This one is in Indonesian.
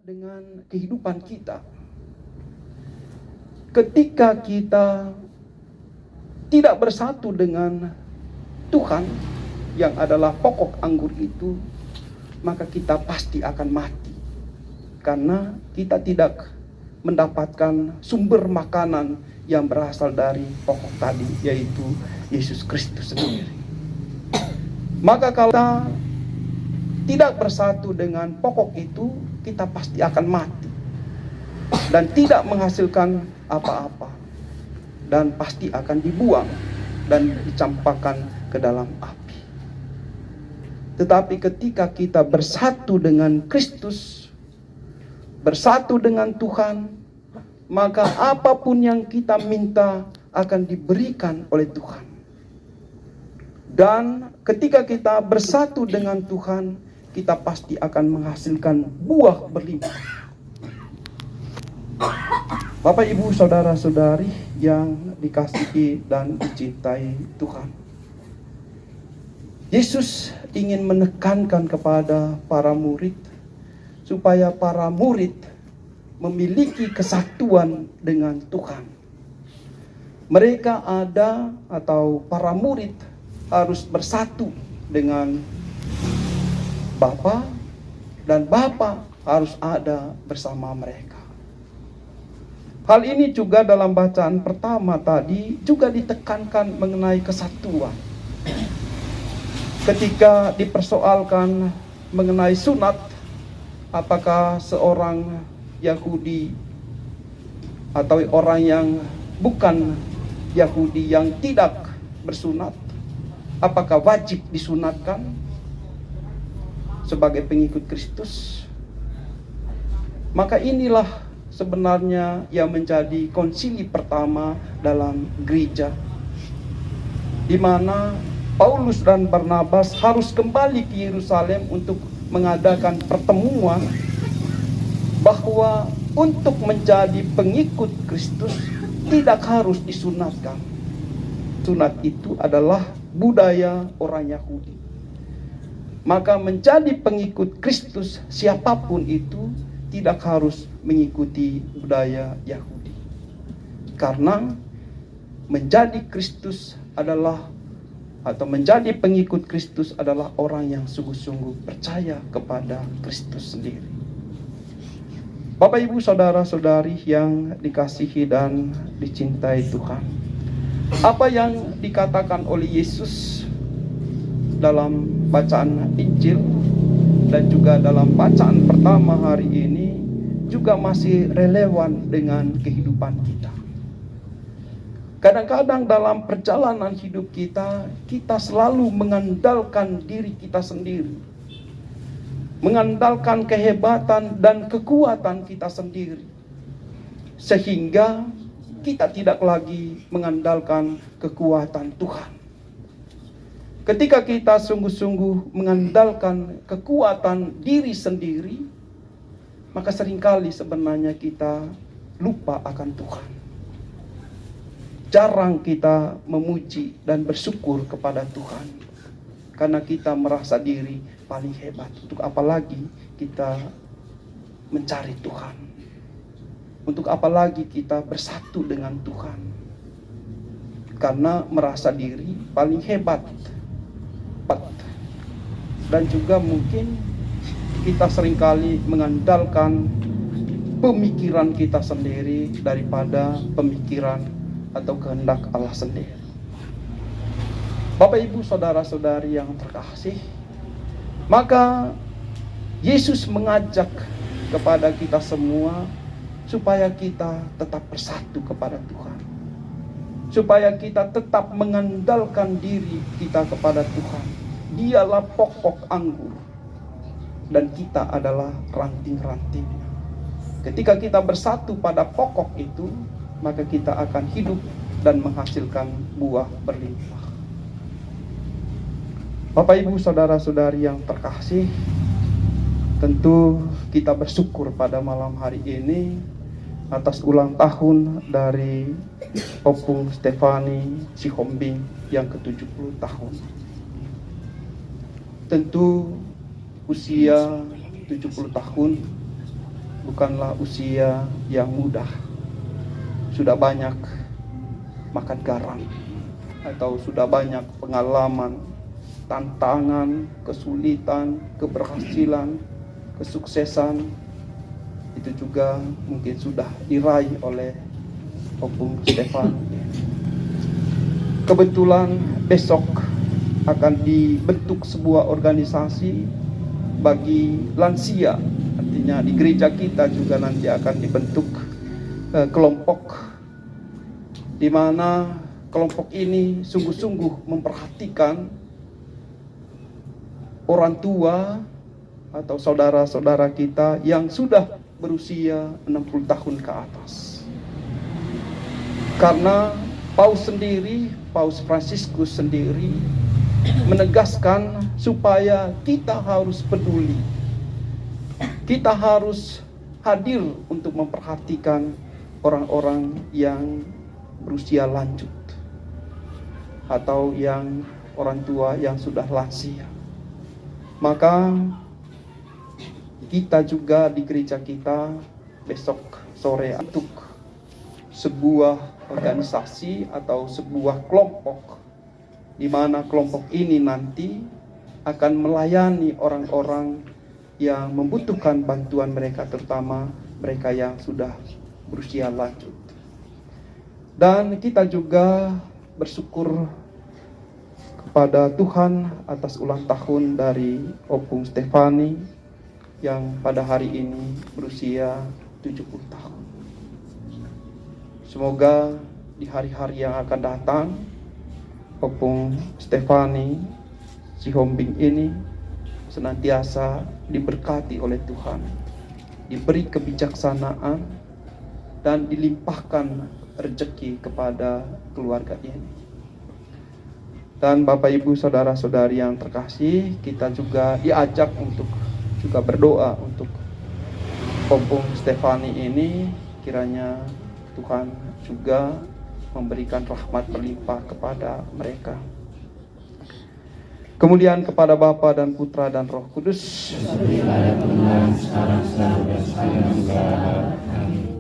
dengan kehidupan kita. Ketika kita tidak bersatu dengan Tuhan yang adalah pokok anggur itu, maka kita pasti akan mati. Karena kita tidak mendapatkan sumber makanan yang berasal dari pokok tadi, yaitu Yesus Kristus sendiri. Maka kalau kita tidak bersatu dengan pokok itu, kita pasti akan mati dan tidak menghasilkan apa-apa, dan pasti akan dibuang dan dicampakkan ke dalam api. Tetapi ketika kita bersatu dengan Kristus, bersatu dengan Tuhan, maka apapun yang kita minta akan diberikan oleh Tuhan. Dan ketika kita bersatu dengan Tuhan, kita pasti akan menghasilkan buah berlimpah. Bapak, Ibu, Saudara-saudari yang dikasihi dan dicintai Tuhan, Yesus ingin menekankan kepada para murid supaya para murid memiliki kesatuan dengan Tuhan. Mereka para murid harus bersatu dengan Bapa, dan Bapa harus ada bersama mereka. Hal ini juga dalam bacaan pertama tadi juga ditekankan mengenai kesatuan. Ketika dipersoalkan mengenai sunat, apakah seorang Yahudi atau orang yang bukan Yahudi yang tidak bersunat, apakah wajib disunatkan sebagai pengikut Kristus? Maka inilah sebenarnya yang menjadi konsili pertama dalam gereja, di mana Paulus dan Barnabas harus kembali ke Yerusalem untuk mengadakan pertemuan bahwa untuk menjadi pengikut Kristus tidak harus disunatkan. Sunat itu adalah budaya orang Yahudi. Maka menjadi pengikut Kristus siapapun itu tidak harus mengikuti budaya Yahudi. Karena menjadi Kristus adalah, atau menjadi pengikut Kristus adalah orang yang sungguh-sungguh percaya kepada Kristus sendiri. Bapak, Ibu, Saudara-saudari yang dikasihi dan dicintai Tuhan, apa yang dikatakan oleh Yesus dalam bacaan Injil dan juga dalam bacaan pertama hari ini juga masih relevan dengan kehidupan kita. Kadang-kadang dalam perjalanan hidup kita, kita selalu mengandalkan diri kita sendiri, mengandalkan kehebatan dan kekuatan kita sendiri, sehingga kita tidak lagi mengandalkan kekuatan Tuhan. Ketika kita sungguh-sungguh mengandalkan kekuatan diri sendiri, maka seringkali sebenarnya kita lupa akan Tuhan. Jarang kita memuji dan bersyukur kepada Tuhan, karena kita merasa diri paling hebat. Untuk apa lagi kita mencari Tuhan? Untuk apa lagi kita bersatu dengan Tuhan? Karena merasa diri paling hebat. Dan juga mungkin kita seringkali mengandalkan pemikiran kita sendiri daripada pemikiran atau kehendak Allah sendiri. Bapak, Ibu, Saudara-saudari yang terkasih, maka Yesus mengajak kepada kita semua supaya kita tetap bersatu kepada Tuhan, supaya kita tetap mengandalkan diri kita kepada Tuhan. Dialah pokok anggur dan kita adalah ranting-rantingnya. Ketika kita bersatu pada pokok itu, maka kita akan hidup dan menghasilkan buah berlimpah. Bapak, Ibu, Saudara-saudari yang terkasih, tentu kita bersyukur pada malam hari ini atas ulang tahun dari Opung Stefani Sihombing yang ke-70 tahun. Tentu usia 70 tahun bukanlah usia yang mudah. Sudah banyak makan garam, atau sudah banyak pengalaman, tantangan, kesulitan, keberhasilan, kesuksesan. Itu juga mungkin sudah diraih oleh Opung Stefan. Kebetulan besok akan dibentuk sebuah organisasi bagi lansia. Artinya di gereja kita juga nanti akan dibentuk kelompok, di mana kelompok ini sungguh-sungguh memperhatikan orang tua atau saudara-saudara kita yang sudah berusia 60 tahun ke atas. Karena Paus Fransiskus sendiri menegaskan supaya kita harus peduli. Kita harus hadir untuk memperhatikan orang-orang yang berusia lanjut atau yang orang tua yang sudah lansia. Maka kita juga di gereja kita besok sore untuk sebuah organisasi atau sebuah kelompok, di mana kelompok ini nanti akan melayani orang-orang yang membutuhkan bantuan mereka, terutama mereka yang sudah berusia lanjut. Dan kita juga bersyukur kepada Tuhan atas ulang tahun dari Opung Stefani yang pada hari ini berusia 70 tahun. Semoga di hari-hari yang akan datang Opung Stefani Sihombing ini senantiasa diberkati oleh Tuhan, diberi kebijaksanaan dan dilimpahkan rezeki kepada keluarga ini. Dan Bapak Ibu saudara-saudari yang terkasih, kita juga diajak untuk juga berdoa untuk Opung Stefani ini, kiranya Tuhan juga memberikan rahmat berlimpah kepada mereka. Kemudian kepada Bapa dan Putra dan Roh Kudus. Seperti pada permulaan, sekarang, dan sepanjang zaman. Amin.